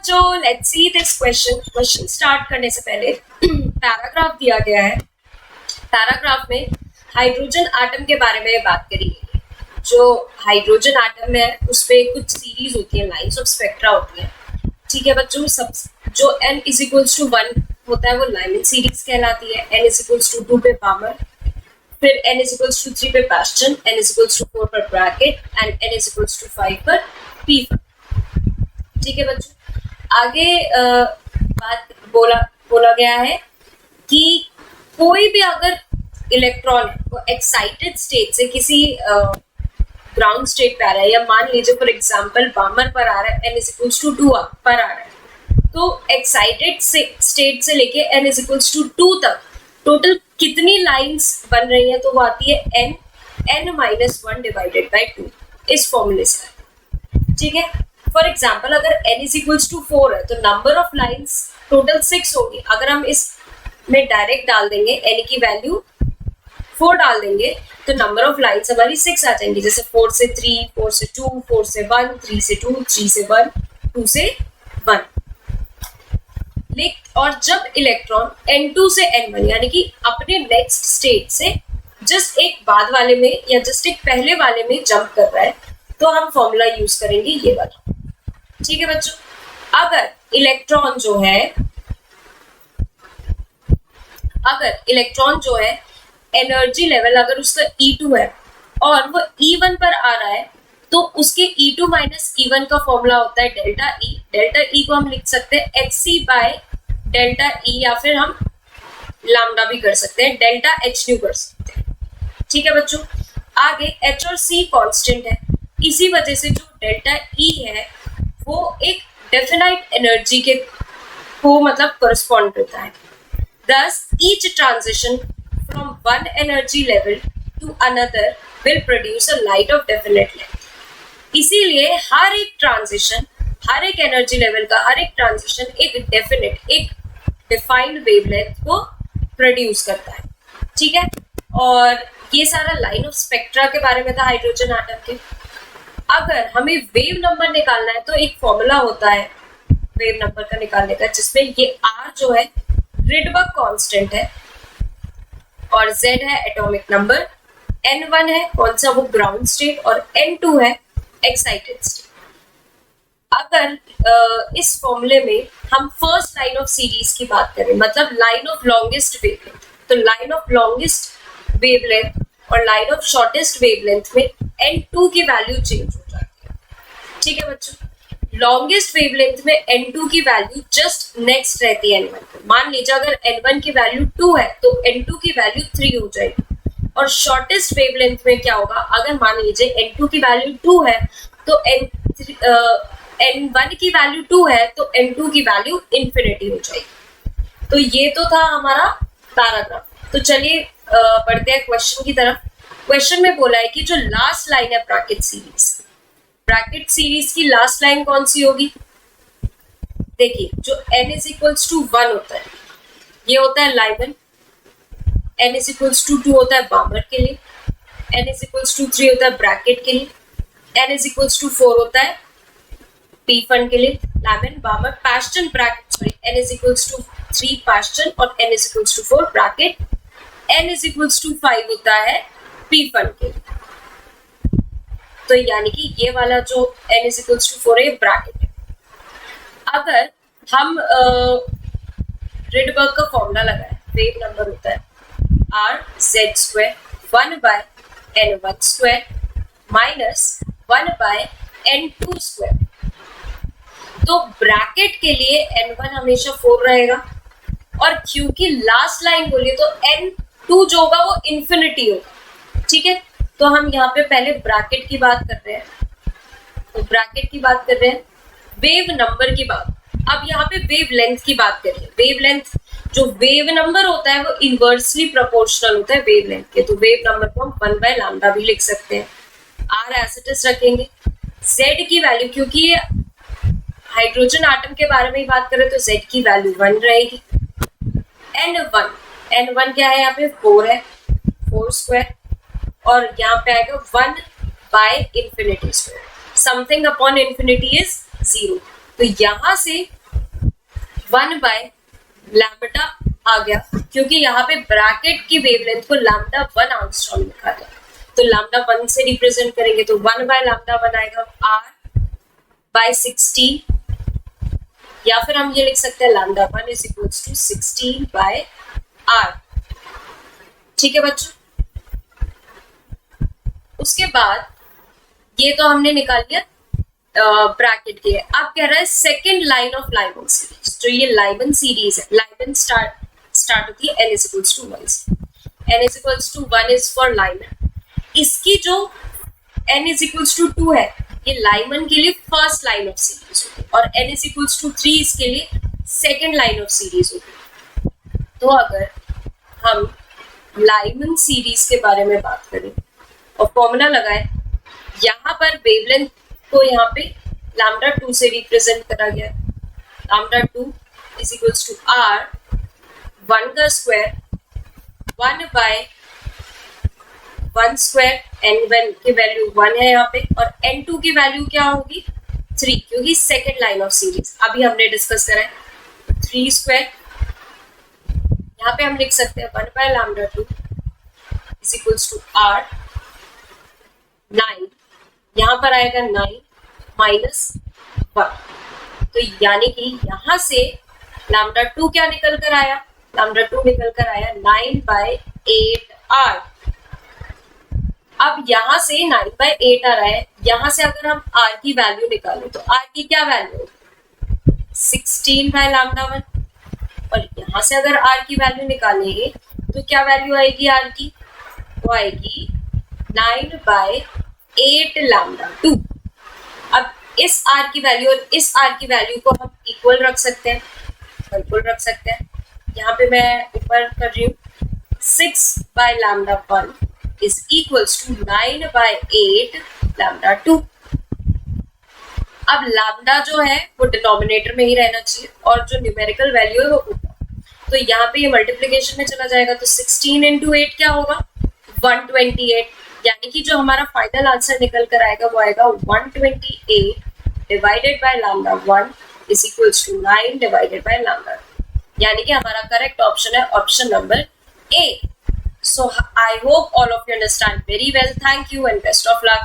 बच्चों, let's see this question start करने से पहले पैराग्राफ दिया गया है। पैराग्राफ में हाइड्रोजन आटम के बारे में बात करी गई है। जो हाइड्रोजन आटम है उस पे कुछ सीरीज होती है, लाइंस ऑफ स्पेक्ट्रा होती है। ठीक है बच्चों, सब जो n = 1 होता है वो लाइमन सीरीज कहलाती है। n = 2 पे बामर, फिर n = 3 पे पास्टन, n = 4 पर ब्रैकेट एंड n = 5 पर पीफन। ठीक है बच्चों, आगे बात बोला गया है कि कोई भी अगर इलेक्ट्रॉन है वो एक्साइटेड स्टेट से किसी ग्राउंड स्टेट पे आ रहा है, या मान लीजिए फॉर एग्जांपल बामर पर आ रहा है n = 2 पर आ रहा है, तो एक्साइटेड स्टेट से लेके n = 2 तक टोटल कितनी लाइंस बन रही हैं, तो वो आती है n-1 डिवाइडेड बाय 2 इस फॉर्मूले से। ठीक है, फॉर एग्जाम्पल अगर n = 4 है तो नंबर ऑफ लाइंस टोटल 6 होगी। अगर हम इस में डायरेक्ट डाल देंगे n की वैल्यू 4 डाल देंगे तो नंबर ऑफ लाइंस हमारी 6 आ जाएंगी, जैसे 4 से 3, 4 से 2, 4 से 1, 3 से 2, 3 से 1, 2 से 1। और जब इलेक्ट्रॉन n2 से n1 यानी कि अपने नेक्स्ट स्टेट से जस्ट एक बाद वाले में या जस्ट एक पहले वाले में जंप कर रहा है, तो हम फॉर्मूला यूज करेंगे ये वाला। ठीक है बच्चों, अगर इलेक्ट्रॉन जो है एनर्जी लेवल अगर उसका E2 है और वो E1 पर आ रहा है, तो उसके E2 - E1 का फॉर्मूला होता है डेल्टा E। डेल्टा E को हम लिख सकते हैं hc/डेल्टा E, या फिर हम लैम्डा भी कर सकते हैं, डेल्टा hν कर सकते हैं। ठीक है बच्चों, आगे H और C कांस्टेंट है, इसी वजह से जो डेल्टा E है वो एक डेफिनाइट एनर्जी के को मतलब करस्पॉन्ड करता है। Thus, each transition from one energy level to another will produce a light of definite length. इसीलिए हर एक ट्रांजिशन, हर एक एनर्जी लेवल का हर एक ट्रांजिशन एक डिफाइंड वेवलेंथ को प्रोड्यूस करता है। ठीक है, और ये सारा लाइन ऑफ स्पेक्ट्रा के बारे में था हाइड्रोजन आटम के। अगर हमें वेव नंबर निकालना है तो एक फॉर्मूला होता है वेव नंबर का निकालने का, जिसमें ये R जो है रिडबर्ग कांस्टेंट है और Z है एटॉमिक नंबर, N1 है कौन सा वो ग्राउंड स्टेट, और N2 है एक्साइटेड स्टेट। अगर इस फॉर्मूले में हम फर्स्ट लाइन ऑफ सीरीज की बात करें, मतलब लाइन ऑफ लॉन्गेस्ट वेवलेंथ, तो लाइन ऑफ लॉन्गेस्ट वेवलेंथ और लाइन ऑफ शॉर्टेस्ट वेवलेंथ में N2 की वैल्यू चेंज हो जाती है। ठीक है बच्चों, लॉन्गेस्ट वेवलेंथ में N2 की वैल्यू जस्ट नेक्स्ट रहती है N1 पे। मान लीजिए अगर N1 की वैल्यू 2 है तो N2 की वैल्यू 3 हो जाएगी। और शॉर्टेस्ट वेवलेंथ में क्या होगा, अगर मान लीजिए N2 की वैल्यू 2 है तो N1 की वैल्यू 2 है तो N2 की वैल्यू इंफिनिटी हो जाएगी। तो ये तो था हमारा पैराग्राफ। तो चलिए बढ़ते हैं क्वेश्चन की तरफ। क्वेश्चन में बोला है कि जो लास्ट लाइन है ब्रैकेट सीरीज की लास्ट लाइन कौन सी होगी। देखिए, जो n = 1 होता है ये होता है लाइमन, n = 2 होता है बामर के लिए, n = 3 होता है ब्रैकेट के लिए, n = 4 होता है पीफन के लिए, Lyman Balmer Paschen Brackett, sorry n = 3 Paschen और n = 4 ब्रैकेट, n = 5 होता है पीफन के लिए। तो यानी कि ये वाला जो n = 4 है ब्रैकेट है। अगर हम रिडबर्ग का फॉर्मूला लगाए, वेव नंबर होता है RZ² 1/n1² - 1/n2²। तो ब्रैकेट के लिए n1 हमेशा 4 रहेगा, और क्योंकि लास्ट लाइन बोलिए तो n2 जो होगा वो इंफिनिटी होगा। ठीक है, तो हम यहाँ पे पहले ब्रैकेट की बात कर रहे हैं, वेव नंबर की बात। अब यहाँ पे वेव लेंथ की बात करिए। वेव लेंथ, जो वेव नंबर होता है वो इनवर्सली प्रोपोर्शनल होता है वेव लेंथ के, तो वेव नंबर को हम 1/λ भी लिख सकते हैं। R एज इट इज रखेंगे। Z की वैल्यू, क्योंकि ये हाइड्रोजन आटम के बारे में ही बात करें तो Z की वैल्यू 1 रहेगी। N1 क्या है, यहाँ पे 4 है, 4², और यहाँ पे आएगा 1/∞²। समथिंग अपॉन इंफिनिटी इज 0, तो तो यहां से 1 बाय लैम्बडा आ गया, क्योंकि यहाँ पे ब्रैकेट की वेवलेंथ को लैम्बडा 1 एंगस्ट्रॉम लिखा था, तो लैम्बडा 1 से रिप्रेजेंट करेंगे तो 1 बाय लैम्बडा बनाएगा r बाय 16, या फिर हम ये लिख सकते हैं lambda 1 is equals to 16 by r। ठीक है बच्चों, उसके बाद ये तो हमने निकाल लिया ब्रैकेट के। अब कह रहा है second line of Lyman series, जो ये लाइमन सीरीज है, लाइमन स्टार्ट होती है n इज इक्वल्स टू 1 से, n is equals to 1 is for Lyman. इसकी जो n इज इक्वल्स टू 2 है, ये लाइमन के लिए फर्स्ट लाइन ऑफ सीरीज होगी, और n इज इक्वल्स टू 3 इसके लिए सेकंड लाइन ऑफ सीरीज होगी। तो अगर हम लाइमन सीरीज के बारे में बात करें और फॉर्मूला लगाए, यहाँ पर वेवलेंथ को यहाँ पे लैम्बडा 2 से रिप्रेजेंट करा गया है। Lambda 2 is equals to r 1 का स्क्वायर 1 बाय 1 स्क्वायर, n1 की वैल्यू 1 है यहाँ पे, और n2 की वैल्यू क्या होगी 3, क्योंकि सेकेंड लाइन ऑफ सीरीज अभी हमने डिस्कस करा है। 3 स्क्वायर यहाँ पे हम लिख सकते हैं 1 by lambda 2 is equals to r 9, यहाँ पर आएगा 9 माइनस 1, तो यानी कि यहाँ से लैम्बडा 2 क्या निकल कर आया, लैम्बडा 2 निकल कर आया 9 बाय 8r। अब यहाँ से 9 बाय 8 आ रहा है, यहाँ से अगर हम r की वैल्यू निकालें तो r की क्या वैल्यू होगी 16 बाय लैम्बडा 1, और यहाँ से अगर r की वैल्यू निकालेंगे तो क्या वैल्यू आएगी r की, वो आएगी 9 बाय 8 लैम्बडा 2। अब इस r की वैल्यू और इस r की वैल्यू को हम इक्वल रख सकते हैं, बिल्कुल रख सकते हैं। यहाँ पे मैं ऊपर कर रही हूँ 6 by lambda 1 is equals to 9 by 8 lambda 2। अब लैम्बडा जो है वो डिनोमिनेटर में ही रहना चाहिए और जो न्यूमेरिकल वैल्यू है वो ऊपर, तो यहाँ पे ये मल्टीप्लिकेशन में चला जाएगा, तो 16 इंटू 8 क्या होगा 128, यानी कि जो हमारा फाइनल आंसर निकल कर आएगा वो आएगा 128 divided by lambda 1 is equals to 9 divided by lambda, यानी कि हमारा करेक्ट ऑप्शन है option number A. So I hope all of you understand very well. Thank you and best of luck.